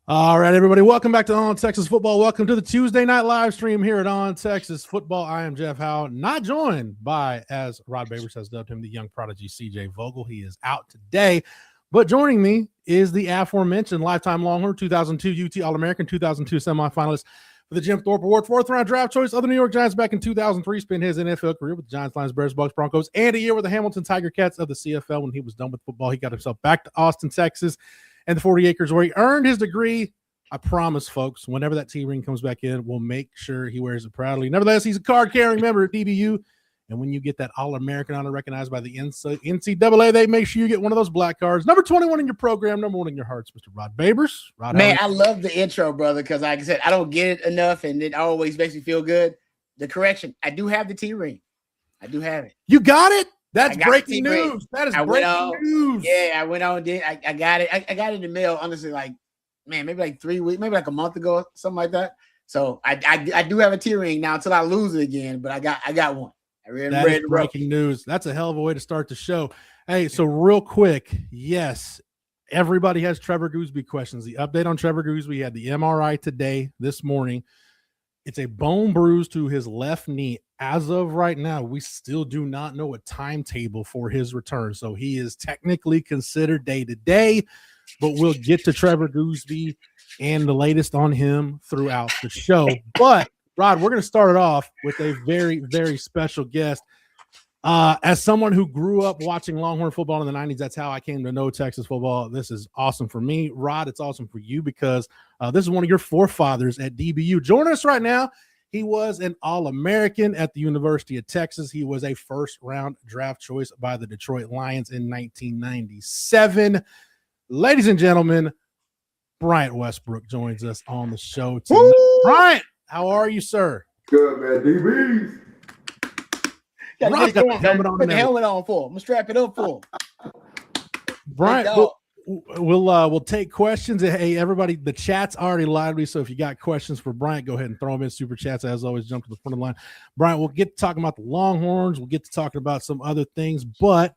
All right, everybody, welcome back to On Texas Football. Welcome to the Tuesday night live stream here at On Texas Football. I am Jeff Howe, not joined by, as Rod Babers has dubbed him, the young prodigy CJ Vogel. He is out today, but joining me is the aforementioned lifetime Longhorn, 2002 UT All-American, 2002 semifinalist for the Jim Thorpe Award, fourth-round draft choice of the New York Giants back in 2003, spent his NFL career with the Giants, Lions, Bears, Bucks, Broncos, and a year with the Hamilton Tiger Cats of the CFL. When he was done with football, he got himself back to Austin, Texas, and the 40 acres where he earned his degree. I promise, folks, whenever that T-ring comes back in, we'll make sure he wears it proudly. Nevertheless, he's a card-carrying member at DBU, and when you get that All-American honor recognized by the NCAA, they make sure you get one of those black cards. Number 21 in your program, number 1 in your hearts, Mr. Rod Babers. Rod, man, I love the intro, brother, because like I said, I don't get it enough, and it always makes me feel good. The correction, I do have the T-ring. I do have it. You got it? That's breaking news. That is breaking news. Yeah, I went on, did I got it. I got it in the mail, honestly, maybe like 3 weeks, maybe like a month ago, something like that. So I do have a T-ring now until I lose it again, but I got one. That is breaking news. That's a hell of a way to start the show. Hey, so real quick, yes, everybody has Trevor Goosby questions. The update on Trevor Goosby, he had the MRI today, this morning. It's a bone bruise to his left knee. As of right now, we still do not know a timetable for his return. So he is technically considered day-to-day, but we'll get to Trevor Goosby and the latest on him throughout the show. But, Rod, we're going to start it off with a very, very special guest. As someone who grew up watching Longhorn football in the 90s, that's how I came to know Texas football. This is awesome for me. Rod, it's awesome for you because this is one of your forefathers at DBU. Joining us right now, he was an All-American at the University of Texas. He was a first-round draft choice by the Detroit Lions in 1997. Ladies and gentlemen, Bryant Westbrook joins us on the show tonight. Bryant, how are you, sir? Good, man. DBs. Put the helmet on for him. I'm gonna strap it up for him. Bryant, we'll take questions. Hey, everybody, the chat's already lively, so if you got questions for Bryant, go ahead and throw them in super chats. As always, jump to the front of the line. Bryant, we'll get to talking about the Longhorns. We'll get to talking about some other things, but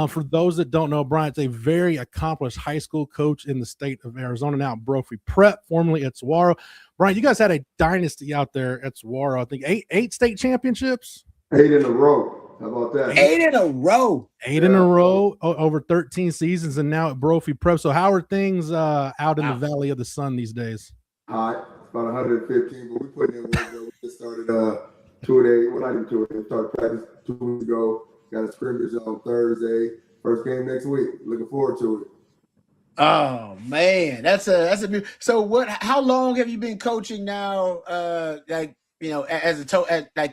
for those that don't know, Bryant's a very accomplished high school coach in the state of Arizona, now at Brophy Prep, formerly at Saguaro. Bryant, you guys had a dynasty out there at Saguaro. I think eight state championships. 8 in a row. How about that? 8 in a row. 8 in a row over 13 seasons, and now at Brophy Prep. So how are things out in the Valley of the Sun these days? Hot. It's about 115, but we put in work. We just started 2 days. Well, not even 2 days. We started practice 2 weeks ago. Got a scrimmage on Thursday. First game next week. Looking forward to it. Oh man, that's a so what? How long have you been coaching now? As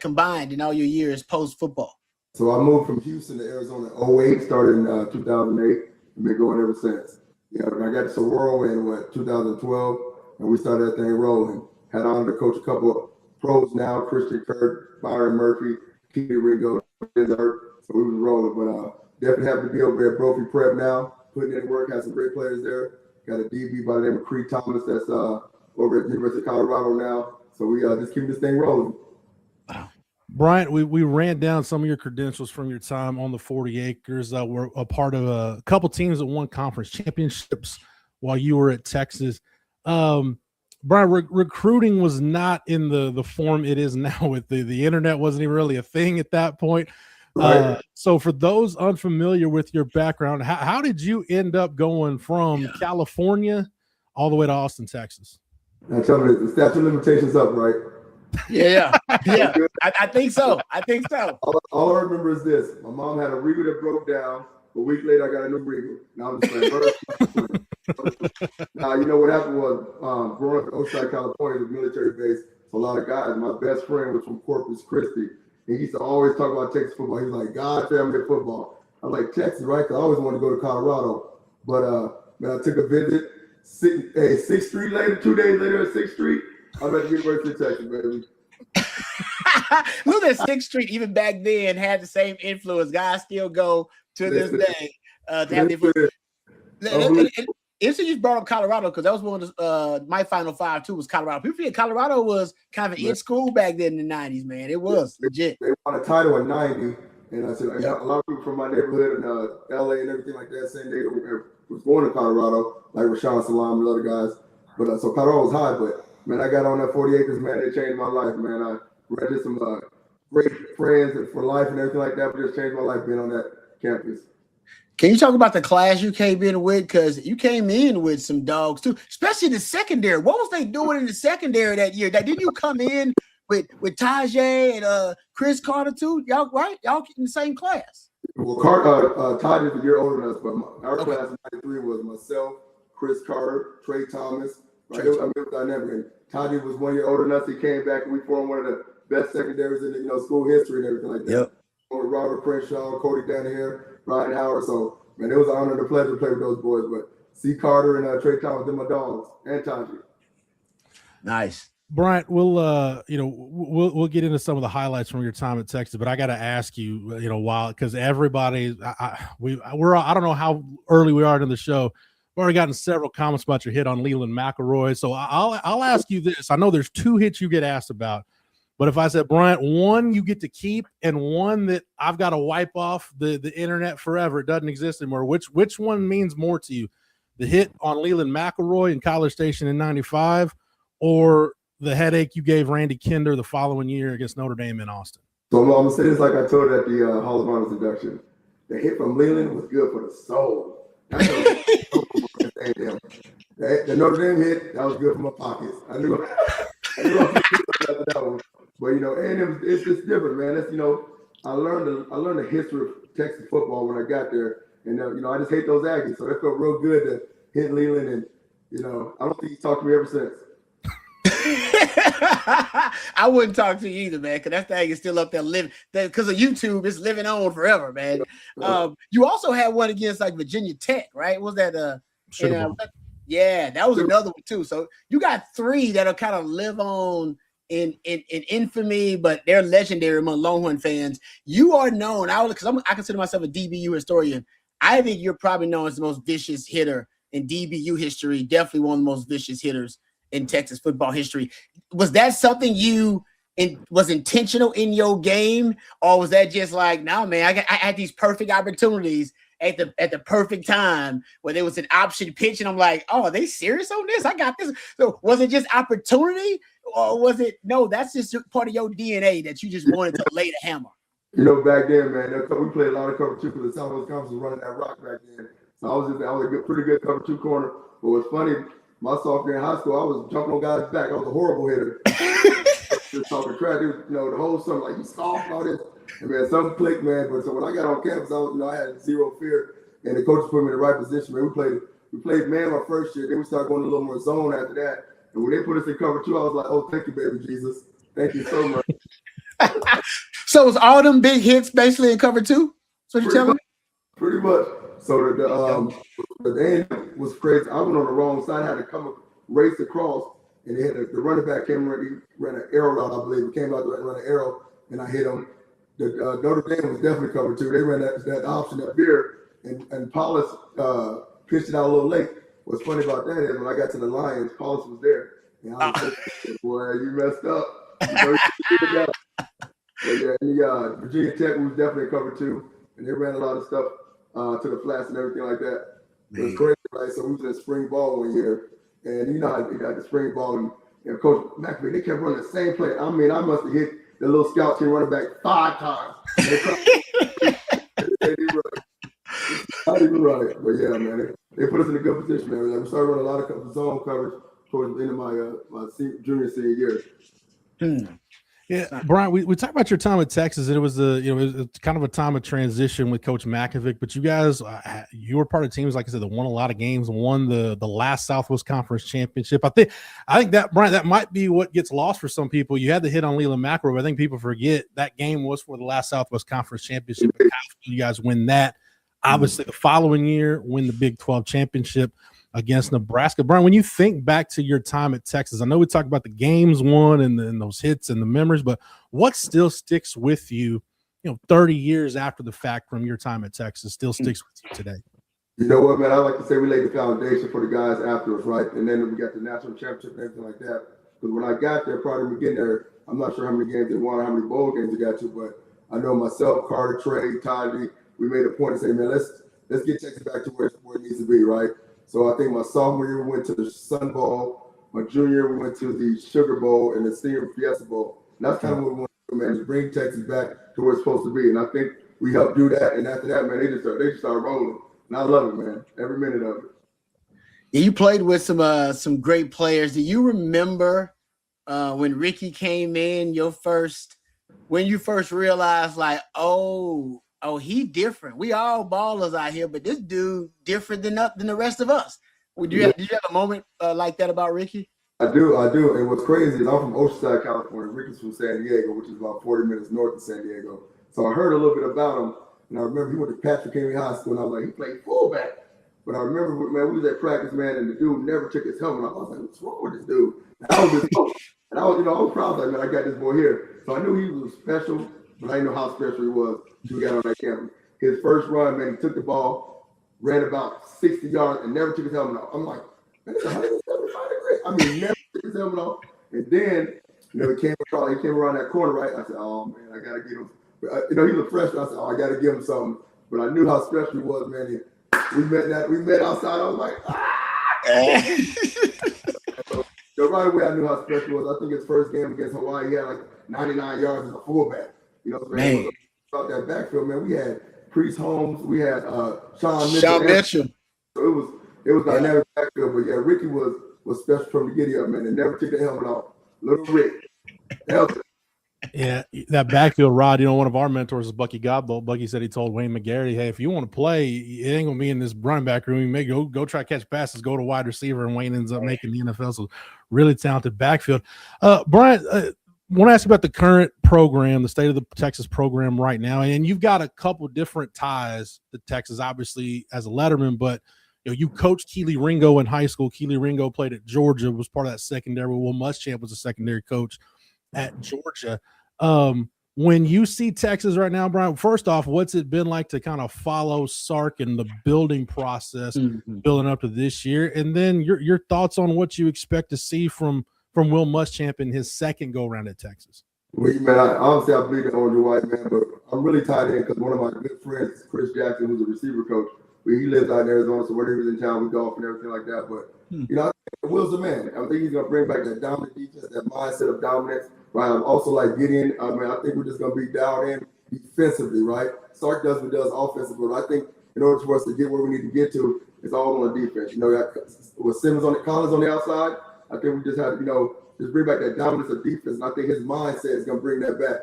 combined in all your years post football. So I moved from Houston to Arizona in 08, started in 2008, and been going ever since. Yeah, and I got to Saguaro in 2012, and we started that thing rolling. Had on to coach a couple of pros now: Christian Kirk, Byron Murphy, Keith Ringo, so we was rolling. But definitely happy to be over there at Brophy Prep now, putting in work. Had some great players there. Got a DB by the name of Creed Thomas that's over at the University of Colorado now. So we just keep this thing rolling. Wow. Bryant, we ran down some of your credentials from your time on the 40 acres. We're a part of a couple teams that won conference championships while you were at Texas. Bryant, recruiting was not in the form it is now with the internet wasn't even really a thing at that point. Right. So for those unfamiliar with your background, how did you end up going from California all the way to Austin, Texas? Now tell me, the statute of limitations up, right? Yeah. I think so. All I remember is this. My mom had a Regal that broke down. A week later, I got a new Regal. Now I'm just playing. Now, you know what happened was, growing up in Oceanside, California, the military base, so a lot of guys, my best friend was from Corpus Christi. He used to always talk about Texas football. He was like, God, family football. I was like, Texas, right? Because I always wanted to go to Colorado. But man, I took a visit. 6th Street later, 2 days later at 6th Street, I'm at the University of Texas, baby. Look at 6th Street, even back then, had the same influence. Guys still go to this day. Interesting you brought up Colorado because that was one of my Final Five, too, was Colorado. People forget Colorado was kind of in school back then in the 90s, man. It was legit. They won a title in 90, and I said, I got a lot of people from my neighborhood and LA and everything like that saying they was going to Colorado, like Rashawn Salam and other guys. But so Colorado was high, but man, I got on that 40 acres, man. It changed my life, man. I ran into some great friends for life and everything like that. But just changed my life being on that campus. Can you talk about the class you came in with? Because you came in with some dogs too, especially the secondary. What was they doing in the secondary that year? Didn't you come in with Tajay and Chris Carter too? Y'all right? Y'all in the same class. Well, Todd is a year older than us, but our class in '93 was myself, Chris Carter, Trey Thomas. Right? It was dynamic. Todd was 1 year older than us. He came back and we formed one of the best secondaries in school history and everything like that. Yep. With Robert Crenshaw, Cody Danaher, Ryan Howard. So man, it was an honor and a pleasure to play with those boys. But C. Carter and Trey Thomas, they're my dogs, and Tajay. Nice. Bryant, we'll get into some of the highlights from your time at Texas, but I got to ask you, while because everybody, I don't know how early we are in the show. We've already gotten several comments about your hit on Leland McElroy, so I'll ask you this. I know there's 2 hits you get asked about, but if I said, Bryant, one you get to keep and one that I've got to wipe off the internet forever, it doesn't exist anymore. Which one means more to you? The hit on Leland McElroy in College Station in '95, or the headache you gave Randy Kinder the following year against Notre Dame in Austin? So I'm going to say this like I told at the Hall of Honors induction. The hit from Leland was good for the soul. The Notre Dame hit, that was good for my pockets. I knew after that one. But, and it's just different, man. It's, I learned the history of Texas football when I got there. And, I just hate those Aggies. So it felt real good to hit Leland. And, I don't think he's talked to me ever since. I wouldn't talk to you either, man, because that thing is still up there living. Because of YouTube, it's living on forever, man. You also had one against like Virginia Tech, right? Was that yeah, that was another one too. So you got 3 that'll kind of live on in infamy, but they're legendary among Longhorn fans. You are known, I consider myself a DBU historian. I think you're probably known as the most vicious hitter in DBU history. Definitely one of the most vicious hitters in Texas football history. Was that something was intentional in your game, or was that just like, no, man, I had these perfect opportunities at the perfect time where there was an option pitch, and I'm like, oh, are they serious on this? I got this. So was it just opportunity, or was it no? That's just part of your DNA that you just wanted to lay the hammer. Back then, man, we played a lot of cover 2 because the Southwest Conference was running that rock back then. So I was a pretty good cover 2 corner. But what's funny, my sophomore year in high school, I was jumping on guys' back. I was a horrible hitter. Just talking trash. The whole summer, like, you soft and all this. And man, something clicked, man. But so when I got on campus, I had zero fear, and the coaches put me in the right position. Man, we played man my first year. Then we started going a little more zone after that. And when they put us in cover 2, I was like, oh, thank you, baby Jesus. Thank you so much. So was all them big hits basically in cover 2? That's what you're telling me? Pretty much. So the end was crazy. I went on the wrong side. I had to come race across, and they had the running back came he ran an arrow route, I believe. He came out to run an arrow, and I hit him. The Notre Dame was definitely covered 2. They ran that option up there, and Paulus pitched it out a little late. What's funny about that is when I got to the Lions, Paulus was there. And I was like, boy, you messed up. Virginia Tech was definitely covered 2, and they ran a lot of stuff to the flats and everything like that. It was crazy, right? So we was in spring ball one year, and how they got the spring ball, and Coach McAfee, they kept running the same play. I mean, I must have hit the little scout team running back 5 times. Not even right, but yeah, man, they put us in a good position, man. Like, we started running a lot of zone coverage towards the end of my junior year. Yeah, Brian, we talked about your time at Texas, and it was it was kind of a time of transition with Coach McAvick. But you guys, you were part of teams, like I said, that won a lot of games, won the last Southwest Conference championship. I think that, Brian, that might be what gets lost for some people. You had the hit on Leland McElroy, but I think people forget that game was for the last Southwest Conference championship. You guys win that. Obviously, the following year, win the Big 12 championship against Nebraska. Brian, when you think back to your time at Texas, I know we talked about the games won and those hits and the memories, but what still sticks with you, 30 years after the fact from your time at Texas, still sticks with you today? You know what, man? I like to say we laid the foundation for the guys after us, right? And then we got the national championship and everything like that. Because when I got there, prior to me getting there, I'm not sure how many games they won or how many bowl games they got to, but I know myself, Carter, Trey, Toddy, we made a point to say, man, let's get Texas back to where it needs to be, right? So I think my sophomore year we went to the Sun Bowl. My junior year we went to the Sugar Bowl and the Senior Fiesta Bowl. And that's kind of what we want to do, man, is bring Texas back to where it's supposed to be. And I think we helped do that. And after that, man, they just started rolling. And I love it, man. Every minute of it. Yeah, you played with some great players. Do you remember when Ricky came in, when you first realized like, oh, he different. We all ballers out here, but this dude different than the rest of us. Did you have a moment like that about Ricky? I do. And what's crazy is I'm from Oceanside, California. Ricky's from San Diego, which is about 40 minutes north of San Diego. So I heard a little bit about him, and I remember he went to Patrick Henry High School, and I was like, he played fullback. But I remember, man, we was at practice, man, and the dude never took his helmet off. I was like, what's wrong with this dude? And I was his coach. And I was proud, like, man, I got this boy here. So I knew he was special, but I didn't know how special he was until we got on that camera. His first run, man, he took the ball, ran about 60 yards, and never took his helmet off. I'm like, man, this is 175 degrees. I mean, never took his helmet off. And then, he came around that corner, right? I said, oh, man, I got to get him. But, he was a freshman. I said, oh, I got to give him something. But I knew how special he was, man. We met outside. I was like, So right away, I knew how special he was. I think his first game against Hawaii, he had like 99 yards as a fullback. Man. About that backfield, man. We had Priest Holmes, we had Sean Mitchell. So it was dynamic backfield. But yeah, Ricky was special from the giddy up, man. And never took the helmet off. Little Rick. Yeah, that backfield, Rod, one of our mentors is Bucky Godbolt. Bucky said he told Wayne McGarry, hey, if you want to play, it ain't going to be in this running back room. You may go try to catch passes, go to wide receiver, and Wayne ends up making the NFL. So really talented backfield. Bryant, I want to ask you about the current program, the state of the Texas program right now. And you've got a couple different ties to Texas, obviously, as a letterman, but you coached Keely Ringo in high school. Keely Ringo played at Georgia, was part of that secondary. Will Muschamp was a secondary coach at Georgia. When you see Texas right now, Brian, first off, what's it been like to kind of follow Sark and the building process building up to this year? And then your thoughts on what you expect to see from Will Muschamp in his second go around at Texas. Well, man, obviously I believe in orange and white, man, but I'm really tied in because one of my good friends, Chris Jackson, who's a receiver coach, he lives out in Arizona, so whenever he's in town, we golf and everything like that. But, I think Will's the man. I think he's going to bring back that dominant defense, that mindset of dominance. Right. I'm also like Gideon. I think we're just going to be dialed in defensively, right? Sark does what he does offensively, but I think in order for us to get where we need to get to, it's all on the defense. With Simmons Collins on the outside, I think we just have to, just bring back that dominance of defense. And I think his mindset is going to bring that back.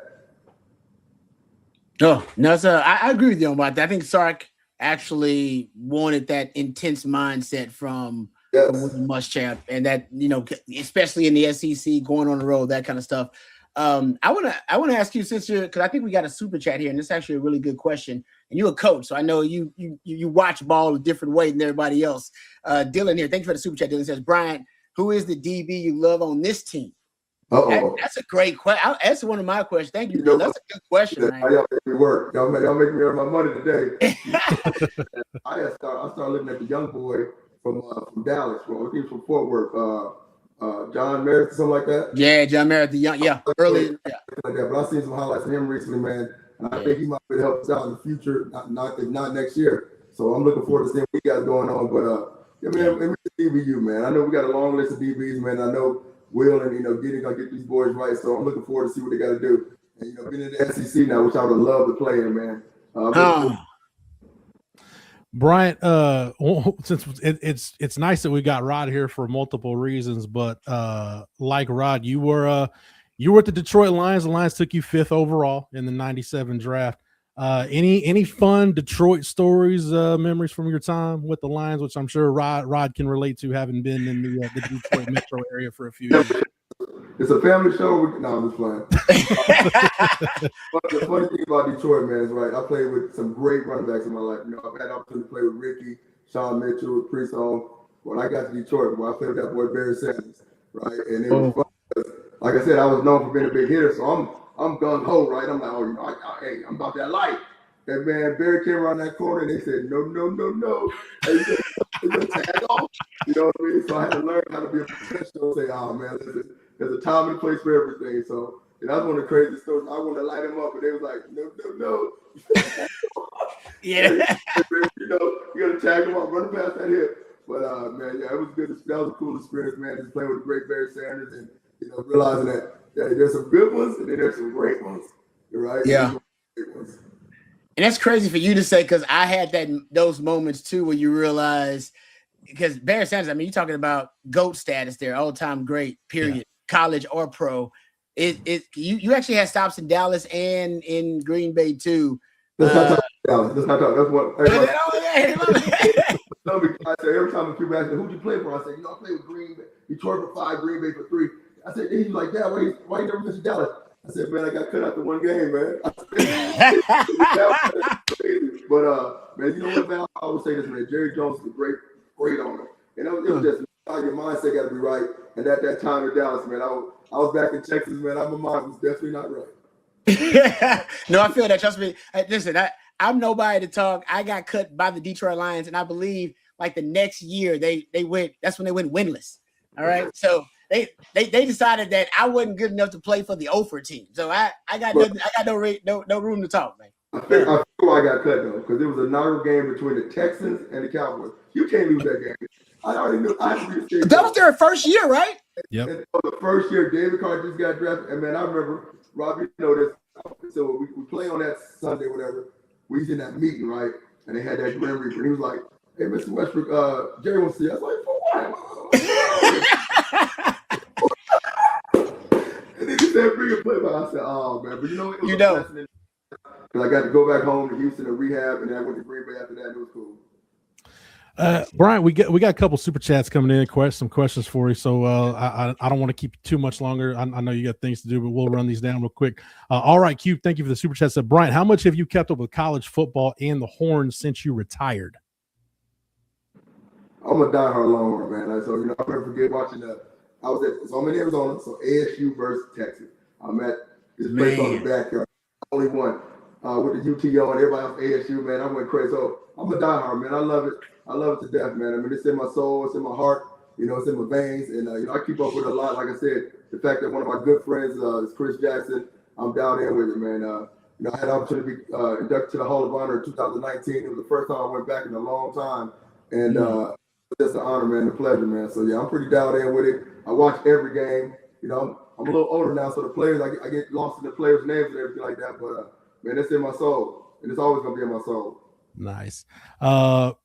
Oh, no, sir. I agree with you on that. I think Sark actually wanted that intense mindset from Muschamp, and that especially in the SEC, going on the road, that kind of stuff. I want to ask you, because I think we got a super chat here, and it's actually a really good question. And you're a coach, so I know you watch ball a different way than everybody else. Dylan here, thanks for the super chat. Dylan says, Bryant, who is the DB you love on this team? That's a great question. That's one of my questions. Thank you, Dylan. That's a good question. Y'all make me work. Y'all make me earn my money today. I started looking at the young boy from Dallas. Well, I think he's from Fort Worth. John Merritt, something like that. Yeah, John Merritt, the young, early. Like that. But I've seen some highlights of him recently, man. And I think he might be help us out in the future, not next year. So I'm looking forward to seeing what he got going on. But man, DBU, man. I know we got a long list of DBs, man. I know Will and Gideon gonna get these boys right. So I'm looking forward to see what they got to do. And being in the SEC now, which I would love to play in, man. Bryant, since it's nice that we got Rod here for multiple reasons, but like Rod, you were at the Detroit Lions. The Lions took you 5th overall in the '97 draft. Any fun Detroit stories, memories from your time with the Lions, which I'm sure Rod can relate to, having been in the Detroit metro area for a few years. It's a family show. I'm just playing. But the funny thing about Detroit, man, is right. I played with some great running backs in my life. I've had the opportunity to play with Ricky, Sean Mitchell, Priest Holmes. When I got to Detroit, I played with that boy Barry Sanders, right? And it was fun because, like I said, I was known for being a big hitter, so I'm gung ho, right? I'm like, hey, I'm about that life. And man, Barry came around that corner and they said, no. Hey, he's gonna tag off. You know what I mean? So I had to learn how to be a professional and say, oh man, listen, there's a time and a place for everything. So that's one of the crazy stories. I wanted to light him up, but they was like, no. Yeah. You gotta tag him off, run past that hip. But man, yeah, it was good. That was a cool experience, man. Just playing with the great Barry Sanders and realizing that there's some good ones and then there's some great ones. Right? Yeah. And that's crazy for you to say, because I had those moments too where you realize, because Barry Sanders, I mean, you're talking about GOAT status there, all-time great, period, college or pro. You actually had stops in Dallas and in Green Bay too. Let's not talk about Dallas. Let's not talk. That's what I say every time people ask me, who'd you play for? I say, I played with Green Bay, Detroit for 5, Green Bay for 3. I said, he's like, Dad, why you never miss Dallas? I said, man, I got cut out the one game, man. But man, you know what, man? I always say this, man. Jerry Jones is a great owner, and it was just your mindset got to be right. And at that time in Dallas, man, I was back in Texas, man. My mind was definitely not right. No, I feel that. Trust me. Listen, I'm nobody to talk. I got cut by the Detroit Lions, and I believe like the next year they went. That's when they went winless. All right, so they decided that I wasn't good enough to play for the Ofer team. So I got no room to talk, man. I feel I got cut though, because it was a narrow game between the Texans and the Cowboys. You can't lose that game. I already knew. That was their first year, right? Yep. And the first year, David Carr just got drafted, and man, I remember Robbie. This. So we play on that Sunday, whatever. We was in that meeting, right? And they had that Grim Reaper, and he was like, "Hey, Mr. Westbrook, Jerry wants to see you." I was like, "For what?" And then he said, "Bring a play." But I said, "Oh man," but it was a blessing. Because I got to go back home to Houston and rehab, and then I went to Green Bay after that, and it was cool. Brian, we got a couple super chats coming in, some questions for you. So I don't want to keep you too much longer. I know you got things to do, but we'll run these down real quick. All right, Q, thank you for the super chat. Said, Brian, how much have you kept up with college football and the Horns since you retired? I'm a diehard Longhorn, man. So I never forget watching I'm in Arizona, so ASU versus Texas. I'm at this place on the backyard. Only one with the UTO and everybody else ASU, man. I went crazy. So I'm a diehard, man. I love it. I love it to death, man. I mean, it's in my soul, it's in my heart, it's in my veins, and I keep up with it a lot. Like I said, the fact that one of my good friends is Chris Jackson, I'm down there with it, man. I had the opportunity to be inducted to the Hall of Honor in 2019. It was the first time I went back in a long time, and it's just an honor, man, a pleasure, man. So yeah, I'm pretty down there with it. I watch every game. I'm a little older now, so the players, I get lost in the players' names and everything like that. But man, it's in my soul, and it's always gonna be in my soul. Nice.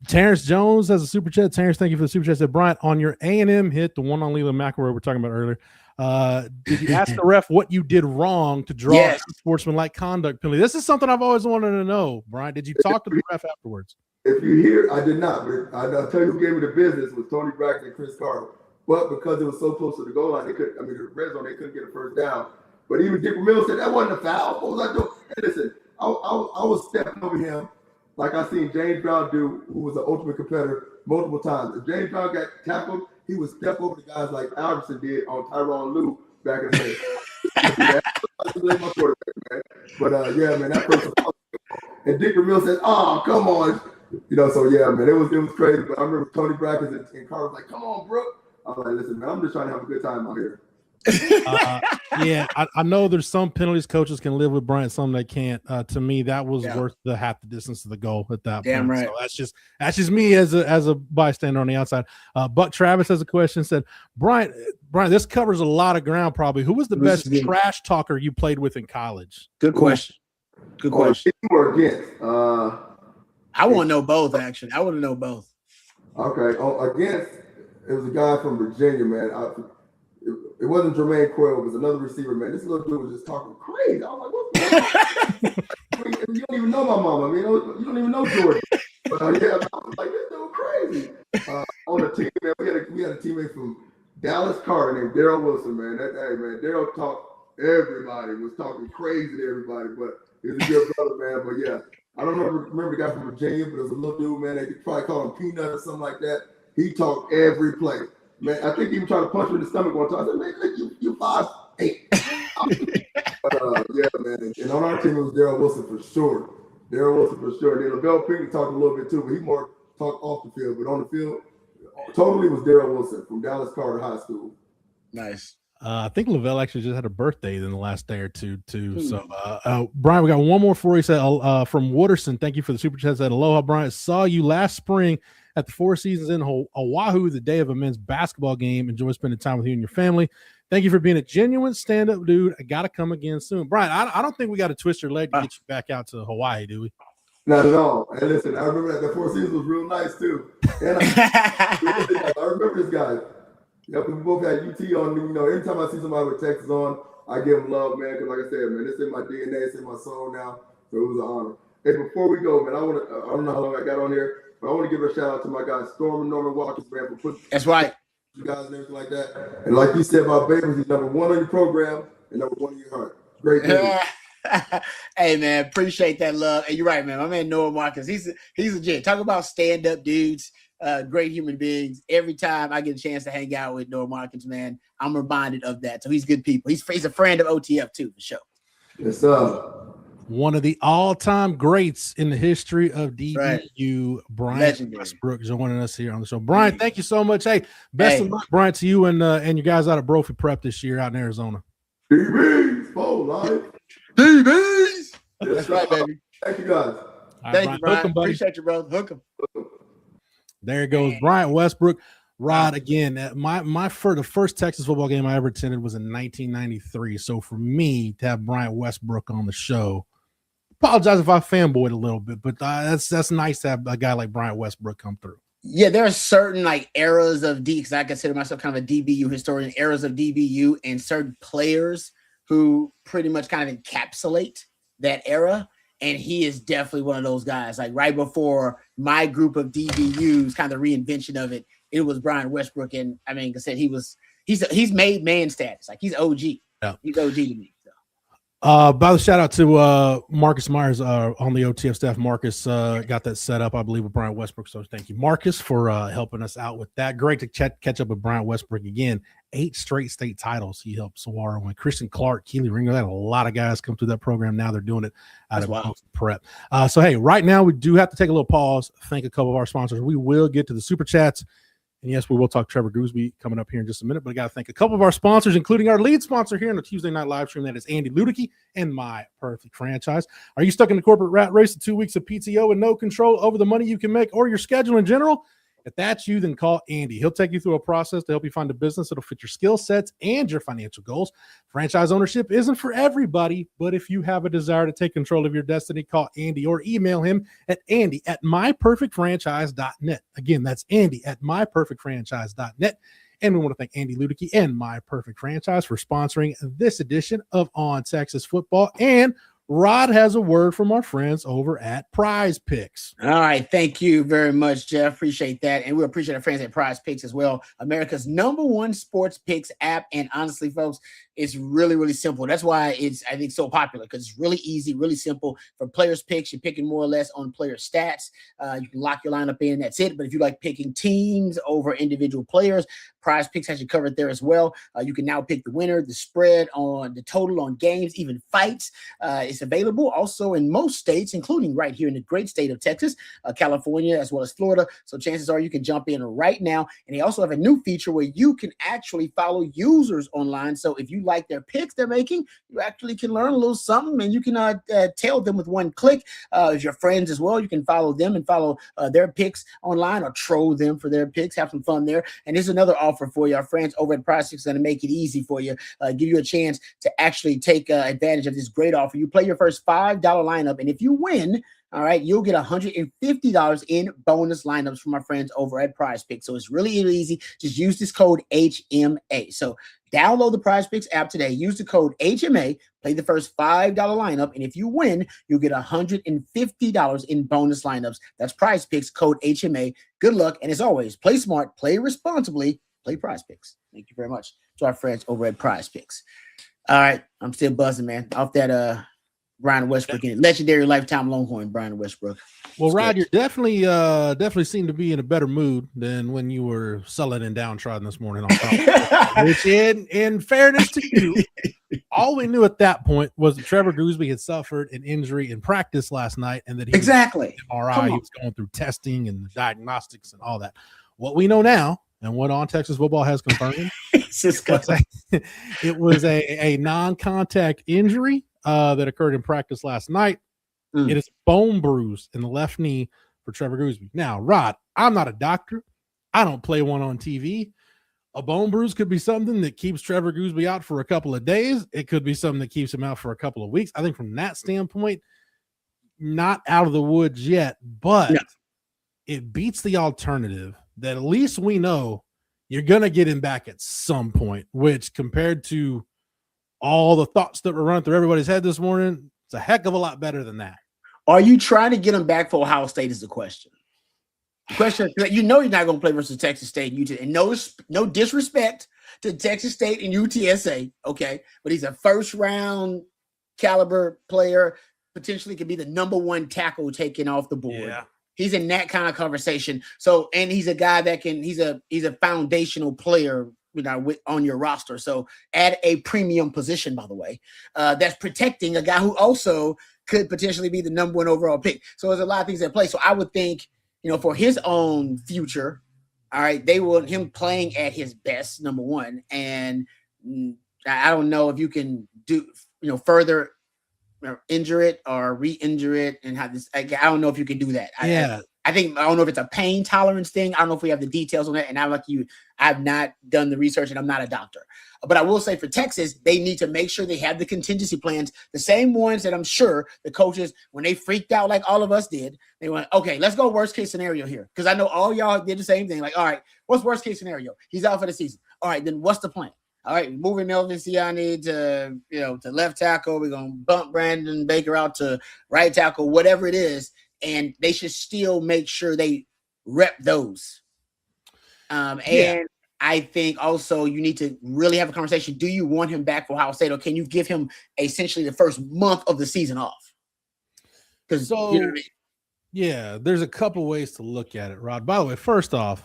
Terrence Jones has a super chat. Terrence, thank you for the super chat. Said, Brian, on your A&M hit, the one on Leland McElroy we're talking about earlier, did you ask the ref what you did wrong to draw a sportsmanlike conduct penalty? This is something I've always wanted to know, Brian. Did you talk to the ref afterwards? If you hear, I did not, but I'll tell you who gave me the business was Tony Braxton and Chris Carter. But because it was so close to the goal line, the red zone, they couldn't get a first down. But even Dick Mills said that wasn't a foul. What was I doing? Hey, listen, I was stepping over him like I seen James Brown do, who was an ultimate competitor multiple times. If James Brown got tackled, he would step over the guys like Albertson did on Tyronn Lue back in the day. My quarterback, man. But yeah, man, that person. And Dick Mills said, "Oh, come on." So yeah, man, it was crazy. But I remember Tony Brackett and Carter was like, "Come on, Brooke." I was like, "Listen, man, I'm just trying to have a good time out here." Yeah, I know there's some penalties coaches can live with, Bryant, some they can't. To me, that was worth the half the distance of the goal at that point. Right. So that's just me as a bystander on the outside. Buck Travis has a question. Said, Brian, this covers a lot of ground. Probably, who was the best trash talker you played with in college? Good question. Good question. Or against? I want to know both. Actually, I want to know both. Okay. Against, it was a guy from Virginia, man. It wasn't Jermaine Coyle, it was another receiver, man. This little dude was just talking crazy. I was like, what's going on? You don't even know my mama. I mean, you don't even know Jordan. But yeah, I was like, this dude crazy. On the team, man, we had a teammate from Dallas Carter named Daryl Wilson, man. Daryl talked, everybody was talking crazy to everybody, but he was a good brother, man. But yeah, I don't remember the guy from Virginia, but it was a little dude, man. They could probably call him Peanut or something like that. He talked every play. Man, I think he even tried to punch me in the stomach one time. I said, man, you 5'8". Yeah, man. And on our team, it was Daryl Wilson for sure. And then LaVelle Pinckney talked a little bit too, but he more talked off the field. But on the field, totally was Daryl Wilson from Dallas Carter High School. Nice. I think Lavelle actually just had a birthday in the last day or two, too. So, Brian, we got one more for you. Said, from Wooderson, thank you for the super chat. Said, aloha, Brian. Saw you last spring at the Four Seasons in Oahu the day of a men's basketball game. Enjoy spending time with you and your family. Thank you for being a genuine stand-up dude. I got to come again soon. Brian, I don't think we got to twist your leg to get you back out to Hawaii, do we? Not at all. And listen, I remember that the Four Seasons was real nice too. And I remember this guy. Yep, we both had UT on. You know, anytime I see somebody with Texas on, I give them love, man. Because like I said, man, it's in my DNA, it's in my soul now. So it was an honor. Hey, before we go, man, I don't know how long I got on here, but I want to give a shout out to my guy Storm and Norman Watkins, man, for putting that's right. You guys and everything like that. And like you said about Babers, he's number one on your program and number one in your heart. Great day. Hey man, appreciate that love. And you're right, man. My man Noah Marcus, he's a gent. Talk about stand-up dudes, great human beings. Every time I get a chance to hang out with Noah Marcus, man, I'm reminded of that. So he's good people. He's a friend of OTF too, for sure. Yes, sir. One of the all-time greats in the history of DBU, right. Bryant Westbrook, joining us here on the show. Brian, thank you so much. Hey, best of luck, Brian, to you and you guys out at Brophy Prep this year out in Arizona. DBs, full life. DBs. That's right, baby. Thank you, guys. Right, thank you, Brian. Appreciate you, brother. Hook 'em. There goes Bryant Westbrook. Rod, again, the first Texas football game I ever attended was in 1993. So for me to have Bryant Westbrook on the show, apologize if I fanboyed a little bit, but that's nice to have a guy like Bryant Westbrook come through. Yeah, there are certain like eras of D, because I consider myself kind of a DBU historian, eras of DBU and certain players who pretty much kind of encapsulate that era. And he is definitely one of those guys. Like right before my group of DBUs, kind of the reinvention of it, it was Bryant Westbrook. And I mean, like I said, he's made man status. Like he's OG. Yeah. He's OG to me. By the shout out to Marcus Myers on the OTF staff. Marcus got that set up, I believe, with Bryant Westbrook. So thank you, Marcus, for helping us out with that. Great to catch up with Bryant Westbrook again. 8 straight state titles he helped Saguaro win. Christian Clark, Keely Ringer, they had a lot of guys come through that program. Now they're doing it out of prep. So hey, right now we do have to take a little pause. Thank a couple of our sponsors. We will get to the super chats. And yes, we will talk Trevor Goosby coming up here in just a minute, but I got to thank a couple of our sponsors, including our lead sponsor here on the Tuesday night live stream. That is Andy Ludicky and My Perfect Franchise. Are you stuck in the corporate rat race of 2 weeks of PTO and no control over the money you can make or your schedule in general? If that's you, then call Andy. He'll take you through a process to help you find a business that'll fit your skill sets and your financial goals. Franchise ownership isn't for everybody, but if you have a desire to take control of your destiny, call Andy or email him at andy@myperfectfranchise.net. Again, that's andy@myperfectfranchise.net. And we want to thank Andy Ludicky and My Perfect Franchise for sponsoring this edition of On Texas Football. And Rod has a word from our friends over at Prize Picks. All right. Thank you very much, Jeff. Appreciate that. And we appreciate our friends at Prize Picks as well. America's #1 sports picks app. And honestly, folks, it's really, really simple. That's why it's, I think, so popular, because it's really easy, really simple. For players picks, you're picking more or less on player stats. You can lock your lineup in, that's it. But if you like picking teams over individual players, Prize Picks has you covered there as well. You can now pick the winner, the spread, on the total on games, even fights. It's available also in most states, including right here in the great state of Texas, California, as well as Florida. So chances are you can jump in right now. And they also have a new feature where you can actually follow users online. So if you like their picks they're making, you actually can learn a little something, and you can tell them with one click. If your friends as well, you can follow them and follow their picks online, or troll them for their picks. Have some fun there. And there's another offer for you. Our friends over at Prize Picks are going to make it easy for you, give you a chance to actually take advantage of this great offer. You play your first $5 lineup, and if you win, all right, you'll get $150 in bonus lineups from our friends over at Prize Picks. So it's really, really easy. Just use this code HMA. So download the Prize Picks app today. Use the code HMA. Play the first $5 lineup, and if you win, you'll get $150 in bonus lineups. That's Prize Picks, code HMA. Good luck, and as always, play smart, play responsibly, play Prize Picks. Thank you very much to our friends over at Prize Picks. All right, I'm still buzzing, man, off that Bryant Westbrook, legendary lifetime Longhorn, Bryant Westbrook. Well, Rod, you're definitely seem to be in a better mood than when you were sullen and downtrodden this morning on top. Which, in fairness to you, all we knew at that point was that Trevor Goosby had suffered an injury in practice last night, and that he was MRI. He was going through testing and the diagnostics and all that. What we know now, and what On Texas Football has confirmed, it was a non-contact injury that occurred in practice last night. It is bone bruise in the left knee for Trevor Goosby. Now, Rod, I'm not a doctor. I don't play one on TV. A bone bruise could be something that keeps Trevor Goosby out for a couple of days. It could be something that keeps him out for a couple of weeks. I think from that standpoint, not out of the woods yet, but it beats the alternative that at least we know you're going to get him back at some point, which compared to all the thoughts that were running through everybody's head this morning, it's a heck of a lot better than that. Are you trying to get him back for Ohio State is the question. Question, you know you're not going to play versus Texas State and UT, and no disrespect to Texas State and UTSA, okay? But he's a first-round caliber player, potentially could be the number one tackle taken off the board. Yeah. He's in that kind of conversation. So, and he's a guy that he's a foundational player, on your roster. So at a premium position, by the way, that's protecting a guy who also could potentially be the number one overall pick. So there's a lot of things at play. So I would think, for his own future, all right, they want him playing at his best, number one. And I don't know if you can do, further injure it or re-injure it and have this. I don't know if you can do that. Yeah. I don't know if it's a pain tolerance thing. I don't know if we have the details on that. And I'm like you, I've not done the research and I'm not a doctor. But I will say for Texas, they need to make sure they have the contingency plans, the same ones that I'm sure the coaches, when they freaked out like all of us did, they went, okay, let's go worst case scenario here. Because I know all y'all did the same thing. Like, all right, what's worst case scenario? He's out for the season. All right, then what's the plan? All right, moving Melvin Siani to left tackle. We're going to bump Brandon Baker out to right tackle, whatever it is. And they should still make sure they rep those. And I think also you need to really have a conversation. Do you want him back for Ohio State, or can you give him essentially the first month of the season off? Because there's a couple ways to look at it, Rod. By the way, first off,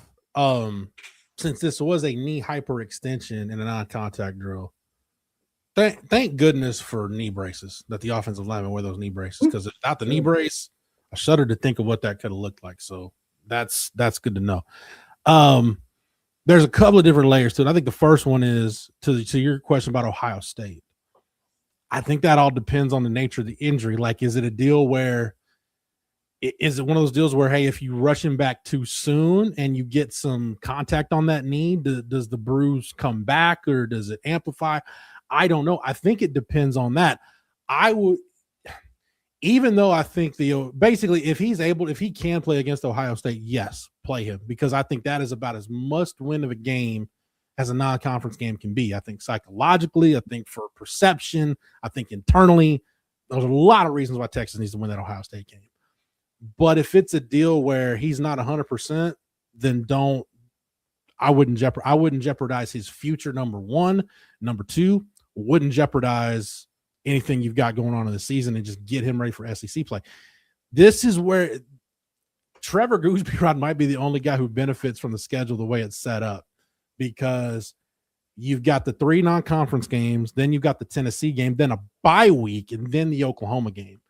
since this was a knee hyperextension in a non-contact drill, thank goodness for knee braces, that the offensive linemen wear those knee braces, because without the knee brace, I shudder to think of what that could have looked like. So that's good to know. There's a couple of different layers to it. I think the first one is to your question about Ohio State. I think that all depends on the nature of the injury. Like, is it a deal where is it one of those deals where, hey, if you rush him back too soon and you get some contact on that knee, does the bruise come back or does it amplify? I don't know. I think it depends on that. Even though I think basically if he can play against Ohio State, yes, play him, because I think that is about as must win of a game as a non-conference game can be. I think psychologically, I think for perception, I think internally, there's a lot of reasons why Texas needs to win that Ohio State game. But if it's a deal where he's not 100%, then I wouldn't jeopardize his future. Number one. Number two, wouldn't jeopardize anything you've got going on in the season and just get him ready for SEC play. This is where Trevor Goosby Rod might be the only guy who benefits from the schedule the way it's set up, because you've got the 3 non-conference games, then you've got the Tennessee game, then a bye week, and then the Oklahoma game.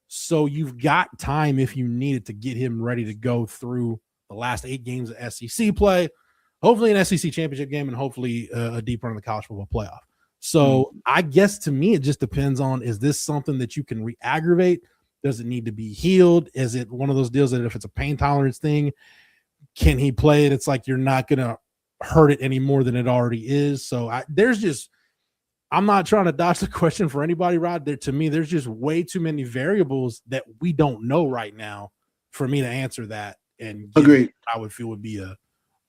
So you've got time if you need it to get him ready to go through the last 8 games of SEC play, hopefully an SEC championship game, and hopefully a deep run in the college football playoff. So I guess to me, it just depends on, is this something that you can re-aggravate? Does it need to be healed? Is it one of those deals that if it's a pain tolerance thing, can he play it? It's like you're not going to hurt it any more than it already is. So I'm not trying to dodge the question for anybody, Rod. To me, there's just way too many variables that we don't know right now for me to answer that. And agreed, I would feel would be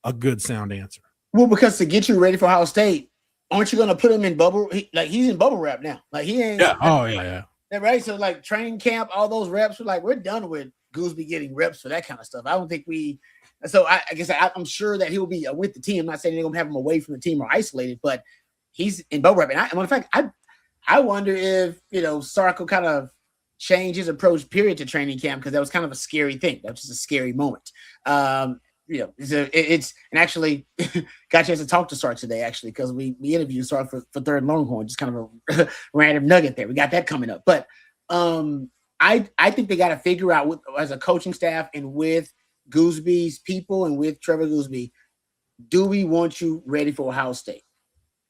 a good sound answer. Well, because to get you ready for Ohio State, aren't you going to put him in bubble? He's in bubble wrap now. Like he ain't. Yeah. Oh yeah. Right. So like training camp, all those reps, we're done with Goosby getting reps for that kind of stuff. I don't think we. So I guess I'm sure that he'll be with the team. I'm not saying they're going to have him away from the team or isolated, but he's in bubble wrap. And in fact, I wonder if Sark will kind of change his approach period to training camp, because that was kind of a scary thing. That was just a scary moment. It's and actually got a chance to talk to Sark today, actually, because we interviewed Sark for Third Longhorn, just kind of a random nugget there. We got that coming up. But I think they got to figure out as a coaching staff and with Goosby's people and with Trevor Goosby, do we want you ready for Ohio State?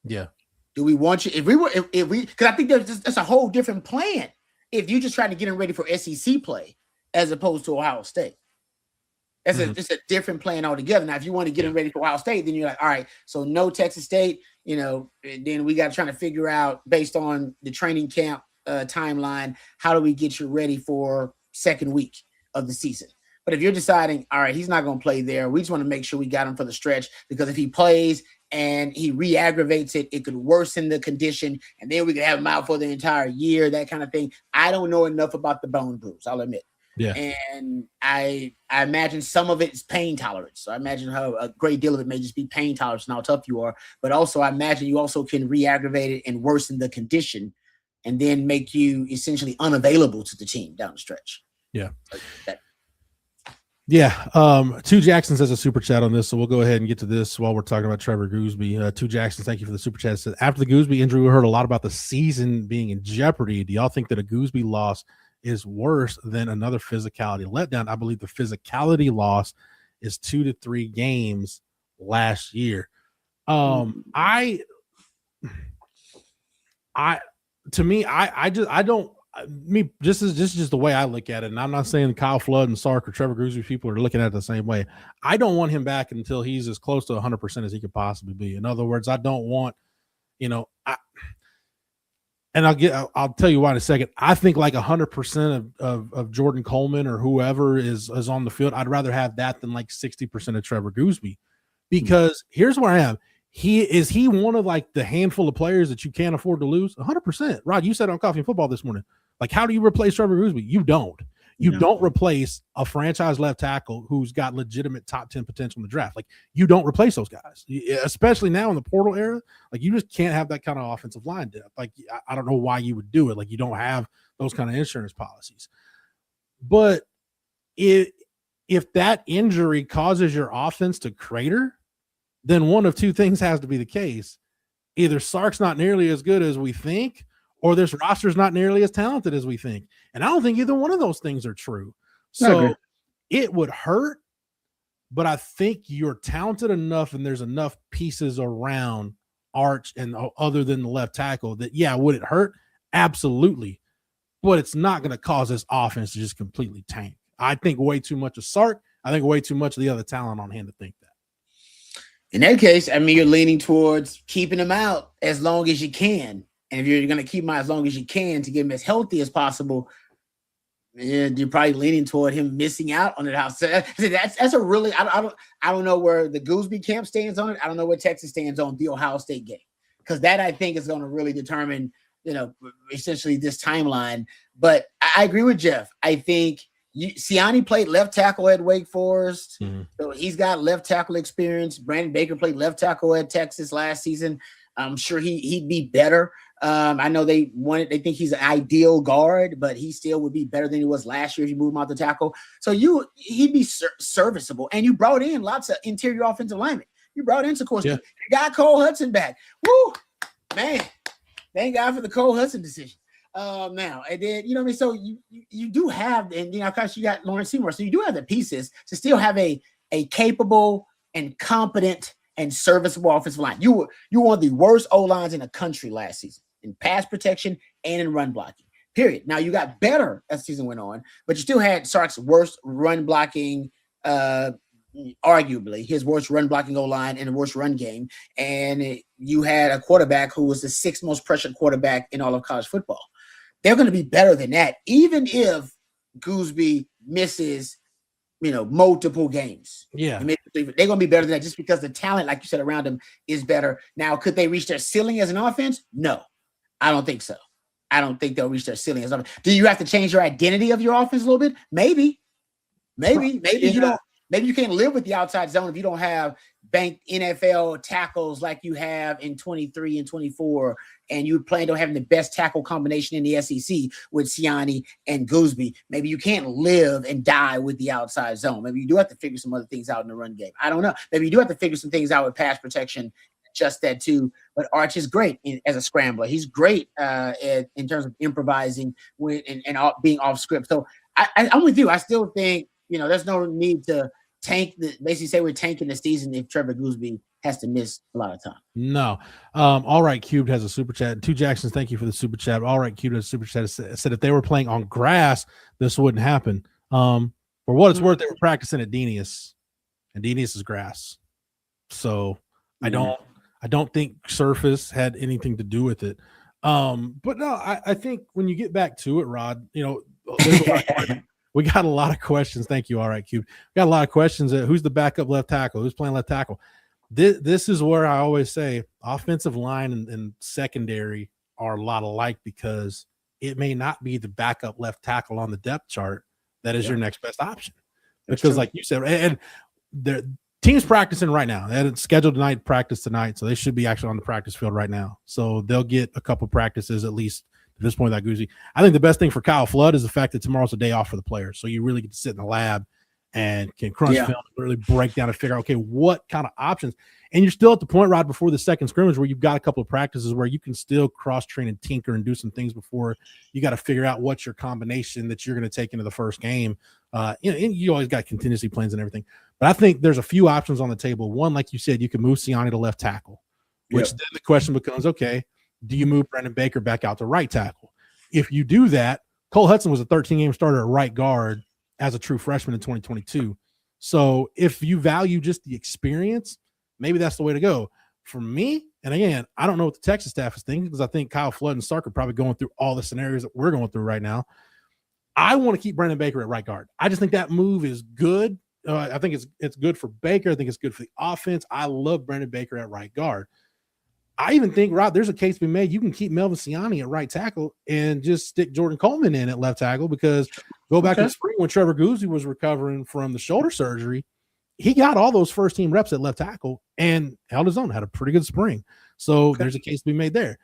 Yeah. Do we want you because I think that's a whole different plan if you just try to get him ready for SEC play as opposed to Ohio State. That's it's a different plan altogether. Now, if you want to get them ready for Ohio State, then you're like, all right, so no Texas State, and then we got to try to figure out based on the training camp timeline, how do we get you ready for second week of the season? But if you're deciding, all right, he's not going to play there, we just want to make sure we got him for the stretch, because if he plays and he re-aggravates it, it could worsen the condition, and then we could have him out for the entire year, that kind of thing. I don't know enough about the bone bruise, I'll admit. Yeah. And I imagine some of it is pain tolerance. So I imagine how a great deal of it may just be pain tolerance and how tough you are. But also I imagine you also can re-aggravate it and worsen the condition and then make you essentially unavailable to the team down the stretch. Yeah. Like yeah. 2 Jacksons has a super chat on this, so we'll go ahead and get to this while we're talking about Trevor Goosby. 2 Jacksons, thank you for the super chat. Said, after the Goosby injury, we heard a lot about the season being in jeopardy. Do y'all think that a Goosby loss is worse than another physicality letdown? I believe the physicality loss is 2 to 3 games last year. I don't. This is just the way I look at it, and I'm not saying Kyle Flood and Sark or Trevor Goosby people are looking at it the same way. I don't want him back until he's as close to 100% as he could possibly be. In other words, I don't want, and I'll tell you why in a second. I think like 100% of Jordan Coleman or whoever is on the field, I'd rather have that than like 60% of Trevor Goosby, because here's where I am. He one of like the handful of players that you can't afford to lose? 100%. Rod, you said on Coffee and Football this morning. Like, how do you replace Trevor Goosby? You don't. You don't replace a franchise left tackle who's got legitimate top 10 potential in the draft. Like, you don't replace those guys, especially now in the portal era. Like, you just can't have that kind of offensive line depth. Like, I don't know why you would do it. Like, you don't have those kind of insurance policies. But if that injury causes your offense to crater, then one of two things has to be the case. Either Sark's not nearly as good as we think, or this roster's not nearly as talented as we think. And I don't think either one of those things are true. So it would hurt, but I think you're talented enough and there's enough pieces around Arch and other than the left tackle that, yeah, would it hurt? Absolutely. But it's not going to cause this offense to just completely tank. I think way too much of Sark. I think way too much of the other talent on hand to think that. In that case, I mean, you're leaning towards keeping him out as long as you can. And if you're going to keep him out as long as you can to get him as healthy as possible, you're probably leaning toward him missing out on it. That's a really, I don't know where the Goosby camp stands on it. I don't know where Texas stands on the Ohio State game, because that I think is going to really determine, essentially this timeline. But I agree with Jeff. I think Siani played left tackle at Wake Forest, so he's got left tackle experience. Brandon Baker played left tackle at Texas last season. I'm sure he'd be better. I know they think he's an ideal guard, but he still would be better than he was last year if you move him out the tackle. So he'd be serviceable. And you brought in lots of interior offensive linemen. You brought in, of course, you got Cole Hudson back. Woo, man! Thank God for the Cole Hudson decision. Now, and then, what I mean? So you do have, and of course you got Lawrence Seymour, so you do have the pieces to still have a capable and competent and serviceable offensive line. You were one of the worst O-lines in the country last season in pass protection and in run blocking, period. Now you got better as the season went on, but you still had Sark's worst run blocking, arguably his worst run blocking O-line and the worst run game. And you had a quarterback who was the 6th most pressured quarterback in all of college football. They're going to be better than that, even if Goosby misses, multiple games. Yeah. They're going to be better than that just because the talent, like you said, around them is better. Now, could they reach their ceiling as an offense? No, I don't think so. I don't think they'll reach their ceiling as an offense. Do you have to change your identity of your offense a little bit? Maybe you don't. Maybe you can't live with the outside zone if you don't have banked NFL tackles like you have in 23 and 24, and you plan on having the best tackle combination in the SEC with Siani and Goosby. Maybe you can't live and die with the outside zone. Maybe you do have to figure some other things out in the run game. I don't know. Maybe you do have to figure some things out with pass protection, just that too. But Arch is great as a scrambler. He's great in terms of improvising and being off script. So I'm with you. I still think, there's no need to basically say we're tanking the season if Trevor Goosby has to miss a lot of time. No. All Right Cubed has a super chat. 2 Jacksons, thank you for the super chat. All Right Cubed has a super chat. Said if they were playing on grass, this wouldn't happen. For what it's worth, they were practicing at Denius, and Denius is grass. So I don't think surface had anything to do with it. But no, I think when you get back to it, Rod, we got a lot of questions. Thank you. All right, Cube. We got a lot of questions. Who's the backup left tackle? Who's playing left tackle? This is where I always say offensive line and secondary are a lot alike, because it may not be the backup left tackle on the depth chart that is your next best option. Because like you said, and the team's practicing right now. They had scheduled practice tonight, so they should be actually on the practice field right now. So they'll get a couple practices at least at this point. That Goosey. I think the best thing for Kyle Flood is the fact that tomorrow's a day off for the players, so you really get to sit in the lab and can crunch film and really break down and figure out, okay, what kind of options. And you're still at the point, Rod, before the second scrimmage where you've got a couple of practices where you can still cross-train and tinker and do some things before you got to figure out what's your combination that you're going to take into the first game. And you always got contingency plans and everything. But I think there's a few options on the table. One, like you said, you can move Siani to left tackle, which then the question becomes, okay, do you move Brandon Baker back out to right tackle? If you do that, Cole Hudson was a 13-game starter at right guard as a true freshman in 2022. So if you value just the experience, maybe that's the way to go. For me, and again, I don't know what the Texas staff is thinking, because I think Kyle Flood and Sark are probably going through all the scenarios that we're going through right now. I want to keep Brandon Baker at right guard. I just think that move is good. I think it's good for Baker. I think it's good for the offense. I love Brandon Baker at right guard. I even think, Rob, there's a case to be made. You can keep Melvin Siani at right tackle and just stick Jordan Coleman in at left tackle, because go back in the spring when Trevor Goosby was recovering from the shoulder surgery, he got all those first-team reps at left tackle and held his own, had a pretty good spring. So there's a case to be made there.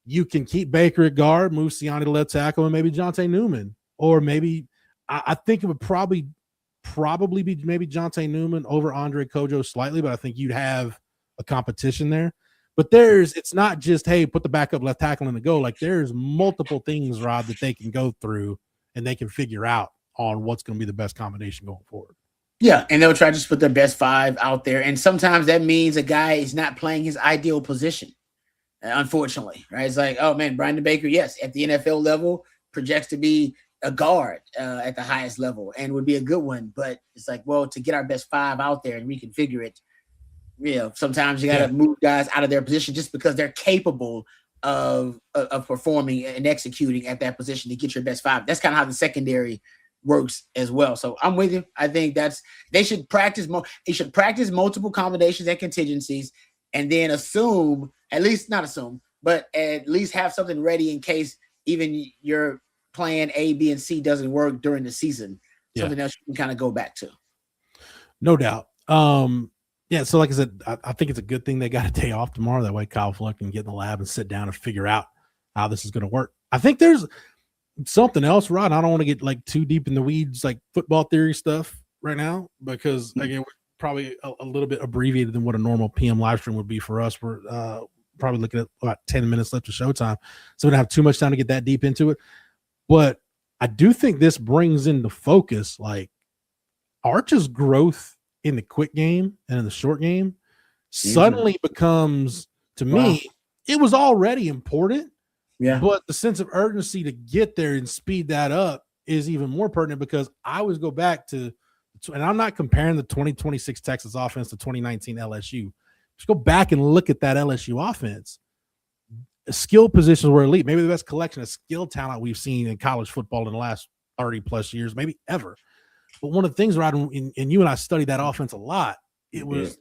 You can keep Baker at guard, move Siani to left tackle, and maybe Jonte Newman. Or maybe I think it would probably be maybe Jonte Newman over Andre Kojo slightly, but I think you'd have a competition there. But it's not just, hey, put the backup left tackle in the go. Like, there's multiple things, Rob, that they can go through and they can figure out on what's going to be the best combination going forward. Yeah, and they'll try to just put their best five out there. And sometimes that means a guy is not playing his ideal position, unfortunately, right? It's like, oh, man, Brandon Baker, yes, at the NFL level, projects to be a guard at the highest level and would be a good one. But it's like, well, to get our best five out there and reconfigure it, sometimes you got to move guys out of their position just because they're capable of performing and executing at that position to get your best five. That's kind of how the secondary works as well. So I'm with you. I think they should practice more. They should practice multiple combinations and contingencies, and then at least have something ready in case even your plan A, B, and C doesn't work during the season. Something else you can kind of go back to. No doubt. So like I said, I think it's a good thing they got a day off tomorrow. That way Kyle Flood can get in the lab and sit down and figure out how this is going to work. I think there's something else, Rod. I don't want to get like too deep in the weeds, like football theory stuff right now, because again, we're probably a little bit abbreviated than what a normal PM live stream would be for us. We're probably looking at about 10 minutes left of showtime, so we don't have too much time to get that deep into it. But I do think this brings into focus like Arch's growth in the quick game and in the short game suddenly becomes, to me, it was already important. Yeah. But the sense of urgency to get there and speed that up is even more pertinent, because I always go back to, and I'm not comparing the 2026 Texas offense to 2019 LSU. Just go back and look at that LSU offense. Skill positions were elite, maybe the best collection of skill talent we've seen in college football in the last 30 plus years, maybe ever. But one of the things, Rod, and you and I studied that offense a lot, it was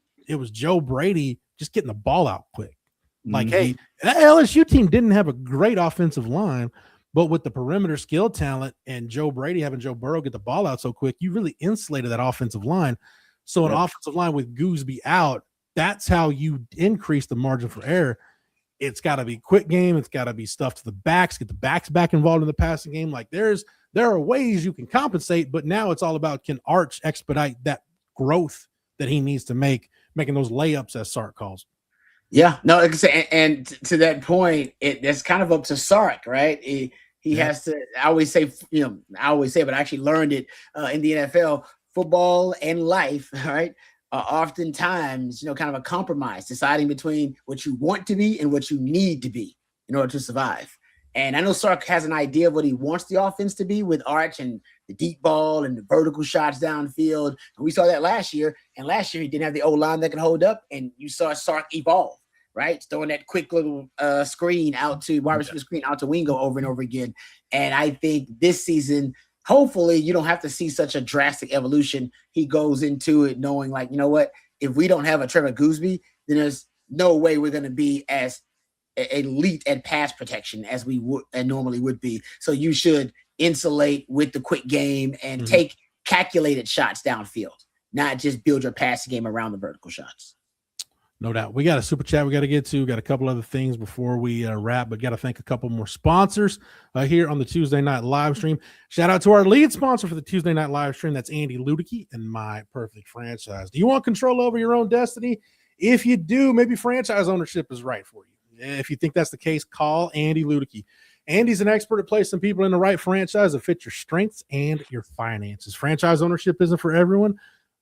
Joe Brady just getting the ball out quick. Like, hey, that LSU team didn't have a great offensive line, but with the perimeter skill talent and Joe Brady having Joe Burrow get the ball out so quick, you really insulated that offensive line. So an offensive line with Goosby out, that's how you increase the margin for error. It's got to be quick game. It's got to be stuff to the backs, get the backs back involved in the passing game. Like, there are ways you can compensate, but now it's all about, can Arch expedite that growth that he needs to make, making those layups, as Sark calls. Yeah, no, and to that point, that's kind of up to Sark, right? He has to. I always say, but I actually learned it in the NFL. Football and life, right, are oftentimes, kind of a compromise, deciding between what you want to be and what you need to be in order to survive. And I know Sark has an idea of what he wants the offense to be with Arch and the deep ball and the vertical shots downfield. And we saw that last year. And last year he didn't have the O-line that could hold up. And you saw Sark evolve, right? Throwing that quick little screen out to wide receiver screen out to Wingo over and over again. And I think this season, hopefully you don't have to see such a drastic evolution. He goes into it knowing, like, you know what? If we don't have a Trevor Goosby, then there's no way we're going to be as elite at pass protection as we would and normally would be. So you should insulate with the quick game and take calculated shots downfield, not just build your passing game around the vertical shots. No doubt. We got a super chat we got to get to. Got a couple other things before we wrap, but got to thank a couple more sponsors here on the Tuesday night live stream. Shout out to our lead sponsor for the Tuesday night live stream. That's Andy Ludicky and My Perfect Franchise. Do you want control over your own destiny? If you do, maybe franchise ownership is right for you. If you think that's the case, call Andy Ludicky. Andy's an expert at placing people in the right franchise that fit your strengths and your finances. Franchise ownership isn't for everyone,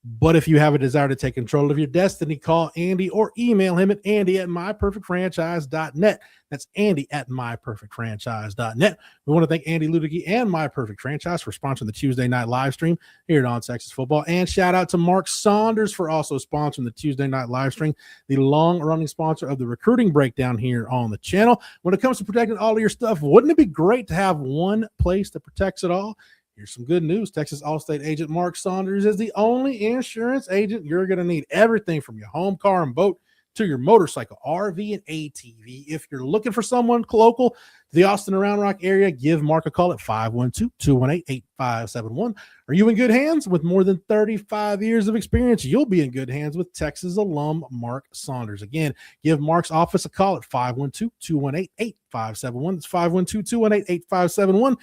but if you have a desire to take control of your destiny, call Andy or email him at andy@myperfectfranchise.net. That's andy@myperfectfranchise.net. We want to thank Andy Ludicky and My Perfect Franchise for sponsoring the Tuesday night live stream here at On Texas Football. And shout out to Mark Saunders for also sponsoring the Tuesday night live stream, the long-running sponsor of the recruiting breakdown here on the channel. When it comes to protecting all of your stuff, wouldn't it be great to have one place that protects it all? Here's some good news. Texas Allstate agent Mark Saunders is the only insurance agent you're going to need. Everything from your home, car, and boat to your motorcycle, RV, and ATV. If you're looking for someone local to the Austin and Round Rock area, give Mark a call at 512-218-8571. Are you in good hands? With more than 35 years of experience, you'll be in good hands with Texas alum Mark Saunders. Again, give Mark's office a call at 512-218-8571. That's 512-218-8571.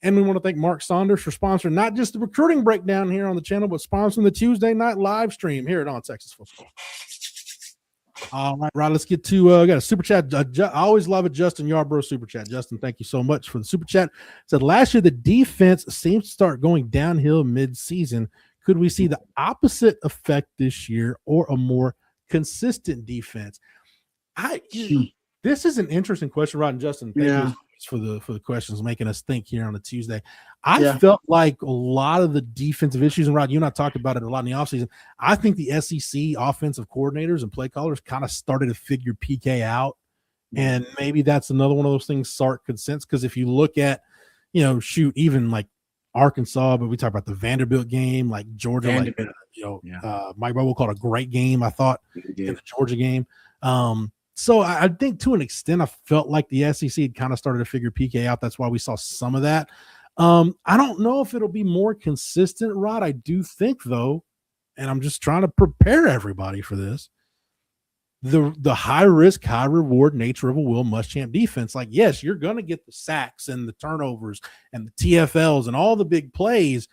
And we want to thank Mark Saunders for sponsoring not just the recruiting breakdown here on the channel, but sponsoring the Tuesday night live stream here at On Texas Football. All right, let's get to got a super chat. I always love it, Justin Yarbrough super chat. Justin, thank you so much for the super chat. Said last year the defense seems to start going downhill mid-season. Could we see the opposite effect this year or a more consistent defense? This is an interesting question, Rod and Justin. Thank you for the questions, making us think here on a Tuesday. I felt like a lot of the defensive issues, and Rod, you and I talked about it a lot in the offseason. I think the SEC offensive coordinators and play callers kind of started to figure PK out, and maybe that's another one of those things Sark could sense, because if you look at, even like Arkansas, but we talk about the Vanderbilt game, like Georgia, Mike Bobo called a great game, I thought, in the Georgia game. So I think to an extent, I felt like the SEC had kind of started to figure PK out. That's why we saw some of that. I don't know if it'll be more consistent, Rod. I do think, though, and I'm just trying to prepare everybody for this, the high risk, high reward nature of a Will Muschamp defense. Like, yes, you're going to get the sacks and the turnovers and the TFLs and all the big plays,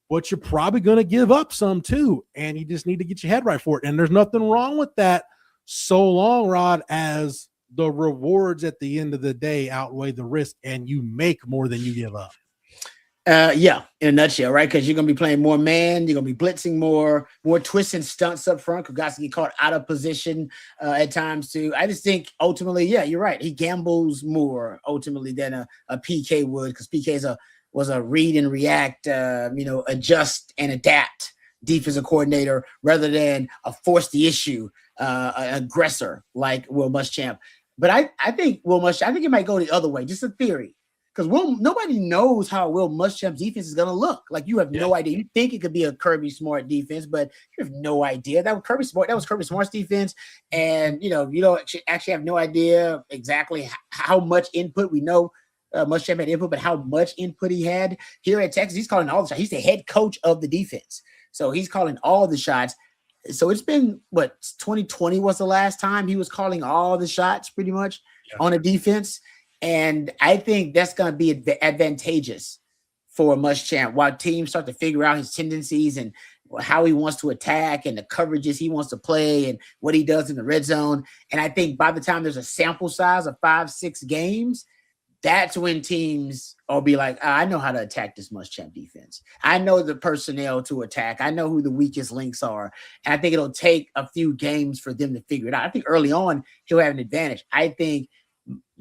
but you're probably going to give up some too. And you just need to get your head right for it. And there's nothing wrong with that, so long, Rod, as the rewards at the end of the day outweigh the risk and you make more than you give up. In a nutshell, right? Because you're going to be playing more man, you're going to be blitzing more twists and stunts up front, because guys can get caught out of position at times too. I just think ultimately, you're right. He gambles more ultimately than a PK would, because PK was a read and react, adjust and adapt defensive coordinator rather than a force the issue aggressor like Will Muschamp. But I think it might go the other way, just a theory. Because nobody knows how Will Muschamp's defense is going to look. Like, you have no idea. You think it could be a Kirby Smart defense, but you have no idea. That was Kirby Smart's defense, and you don't actually have no idea exactly how much input. We know Muschamp had input, but how much input he had here at Texas. He's calling all the shots. He's the head coach of the defense, so he's calling all the shots. So it's been 2020 was the last time he was calling all the shots, pretty much on a defense. And I think that's going to be advantageous for Muschamp while teams start to figure out his tendencies and how he wants to attack and the coverages he wants to play and what he does in the red zone. And I think by the time there's a sample size of 5-6 games, that's when teams will be like, I know how to attack this Muschamp defense. I know the personnel to attack. I know who the weakest links are. And I think it'll take a few games for them to figure it out. I think early on, he'll have an advantage. I think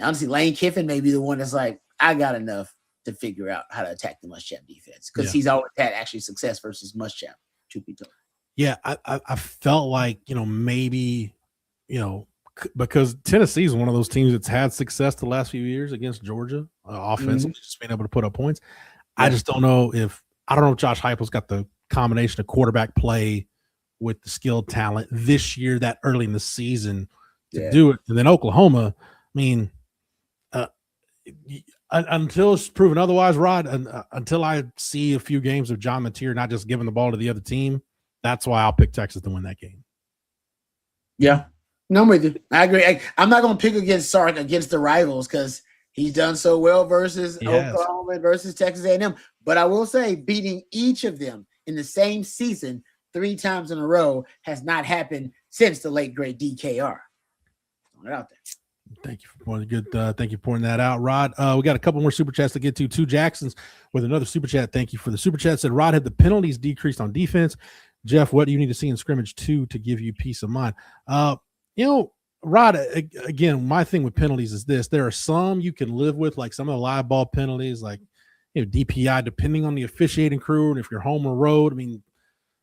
honestly, Lane Kiffin may be the one that's like, I got enough to figure out how to attack the Muschamp defense because he's always had actually success versus Muschamp, truth be told. Yeah, I felt like, maybe, because Tennessee is one of those teams that's had success the last few years against Georgia offensively, just being able to put up points. Yeah. I just don't know if Josh Heupel's got the combination of quarterback play with the skilled talent this year that early in the season to do it. And then Oklahoma, I mean, until it's proven otherwise, Rod, until I see a few games of John Mateer not just giving the ball to the other team, that's why I'll pick Texas to win that game. Yeah. No, I'm with you. I agree. I'm not going to pick against Sark against the rivals because he's done so well versus Oklahoma versus Texas A&M. But I will say beating each of them in the same season 3 times in a row has not happened since the late great DKR. Throwing it out there. Thank you for pointing that out, Rod. We got a couple more super chats to get to. 2 Jacksons with another super chat. Thank you for the super chat. Said Rod, had the penalties decreased on defense? Jeff, what do you need to see in scrimmage 2 to give you peace of mind? Rod, again, my thing with penalties is this: there are some you can live with, like some of the live ball penalties, like DPI, depending on the officiating crew and if you're home or road. I mean,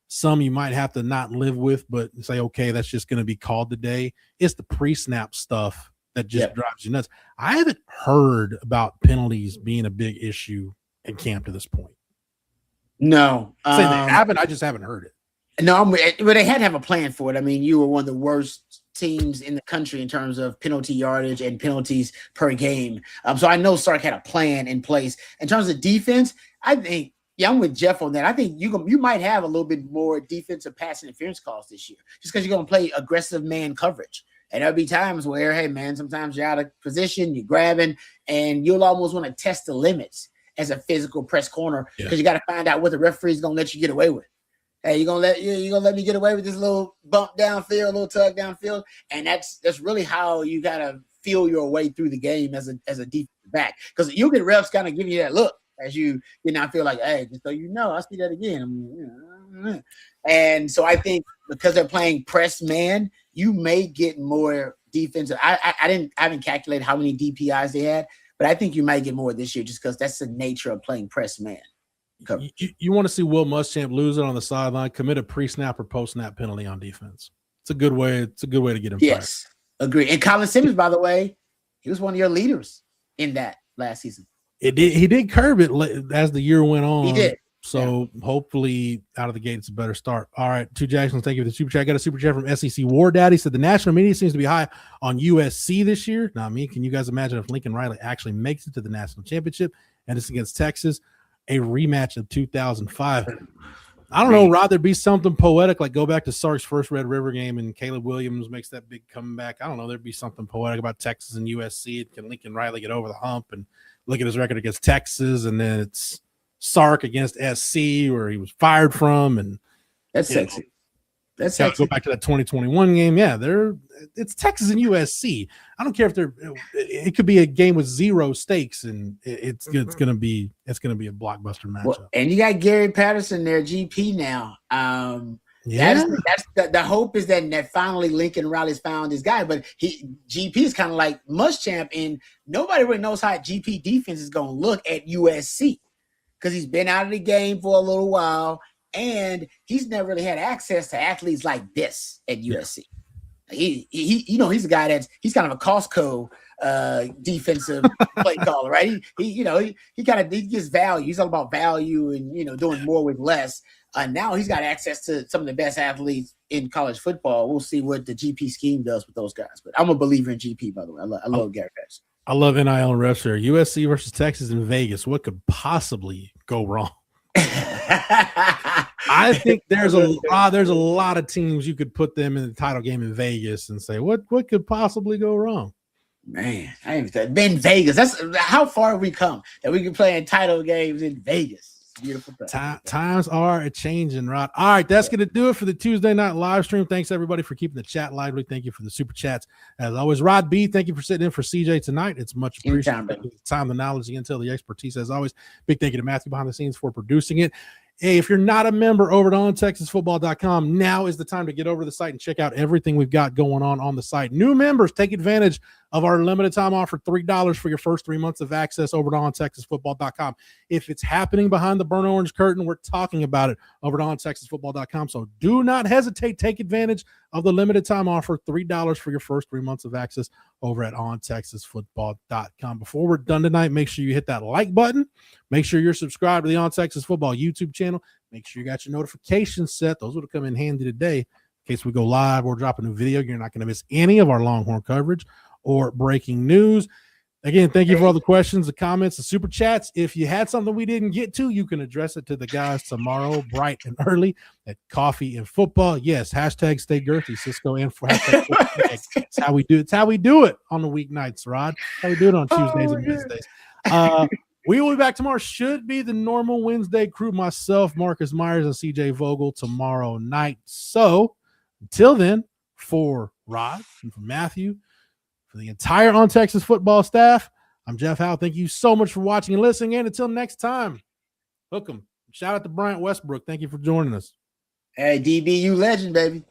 some you might have to not live with, but say, okay, that's just going to be called today. It's the pre-snap stuff that just drives you nuts. I haven't heard about penalties being a big issue in camp to this point. No, they haven't. I just haven't heard it. No, but they had to have a plan for it. I mean, you were one of the worst teams in the country in terms of penalty yardage and penalties per game. So I know Sark had a plan in place. In terms of defense, I think, I'm with Jeff on that. I think you might have a little bit more defensive pass interference calls this year just because you're going to play aggressive man coverage. And there'll be times where, hey, man, sometimes you're out of position, you're grabbing, and you'll almost want to test the limits as a physical press corner because you got to find out what the referee's going to let you get away with. Hey, you're gonna let me get away with this little bump downfield, little tug downfield, and that's really how you gotta feel your way through the game as a defensive back, because you get refs kind of giving you that look as you now feel like, hey, just so you know, I see that again. And so I think because they're playing press man, you may get more defensive. I haven't calculated how many DPIs they had, but I think you might get more this year just because that's the nature of playing press man. You want to see Will Muschamp lose it on the sideline, commit a pre-snap or post-snap penalty on defense. It's a good way. It's a good way to get him. Yes, agree. And Colin Simmons, by the way, he was one of your leaders in that last season. He did curb it as the year went on. He did. So hopefully out of the gate, it's a better start. All right, 2 Jacksons, thank you for the super chat. I got a super chat from SEC War Daddy. Said the national media seems to be high on USC this year. Not me. Can you guys imagine if Lincoln Riley actually makes it to the national championship and it's against Texas? A rematch of 2005. I don't know, Rod, there'd be something poetic, like go back to Sark's first Red River game and Caleb Williams makes that big comeback. I don't know, there'd be something poetic about Texas and USC. Can Lincoln Riley get over the hump and look at his record against Texas, and then it's Sark against SC where he was fired from, and that's sexy. That's sexy. Go back to that 2021 game. Yeah, it's Texas and USC. I don't care if it could be a game with 0 stakes, and it's gonna be a blockbuster matchup. Well, and you got Gary Patterson there, GP now. That's the hope is that finally Lincoln Riley's found his guy, but GP is kind of like Muschamp, and nobody really knows how GP defense is going to look at USC because he's been out of the game for a little while. And he's never really had access to athletes like this at USC. He he's a guy he's kind of a Costco defensive play caller, right? He gives value. He's all about value and doing more with less. Now he's got access to some of the best athletes in college football. We'll see what the GP scheme does with those guys. But I'm a believer in GP, by the way. I love Gary Patterson. I love NIL and refs here. USC versus Texas in Vegas. What could possibly go wrong? I think there's a lot of teams you could put them in the title game in Vegas and say what could possibly go wrong. Man, I ain't been Vegas. That's how far we come that we can play in title games in Vegas. Beautiful times are a changing, Rod. All right, that's going to do it for the Tuesday night live stream. Thanks everybody for keeping the chat lively. Thank you for the super chats as always. Rod B, thank you for sitting in for CJ tonight. It's much appreciated. The time, the knowledge, the intel, the expertise as always. Big thank you to Matthew behind the scenes for producing it. Hey, if you're not a member over at ontexasfootball.com, now is the time to get over to the site and check out everything we've got going on the site. New members, take advantage of our limited time offer, $3 for your first 3 months of access over to ontexasfootball.com. If it's happening behind the burnt orange curtain, we're talking about it over to ontexasfootball.com. So do not hesitate. Take advantage of the limited time offer, $3 for your first 3 months of access over at ontexasfootball.com. Before we're done tonight, make sure you hit that like button. Make sure you're subscribed to the On Texas Football YouTube channel. Make sure you got your notifications set. Those would have come in handy today. In case we go live or drop a new video, you're not going to miss any of our Longhorn coverage or breaking news. Again, thank you for all the questions, the comments, the super chats. If you had something we didn't get to, you can address it to the guys tomorrow, bright and early, at Coffee and Football. Yes, hashtag stay girthy, Cisco and for hashtag. It's how we do it. It's how we do it on the weeknights, Rod. How we do it on Tuesdays and Wednesdays. We will be back tomorrow. Should be the normal Wednesday crew. Myself, Marcus Myers, and CJ Vogel tomorrow night. So until then, for Rod and for Matthew, for the entire On Texas Football staff, I'm Jeff Howe. Thank you so much for watching and listening. And until next time, hook 'em. Shout out to Bryant Westbrook. Thank you for joining us. Hey, DB, you legend, baby.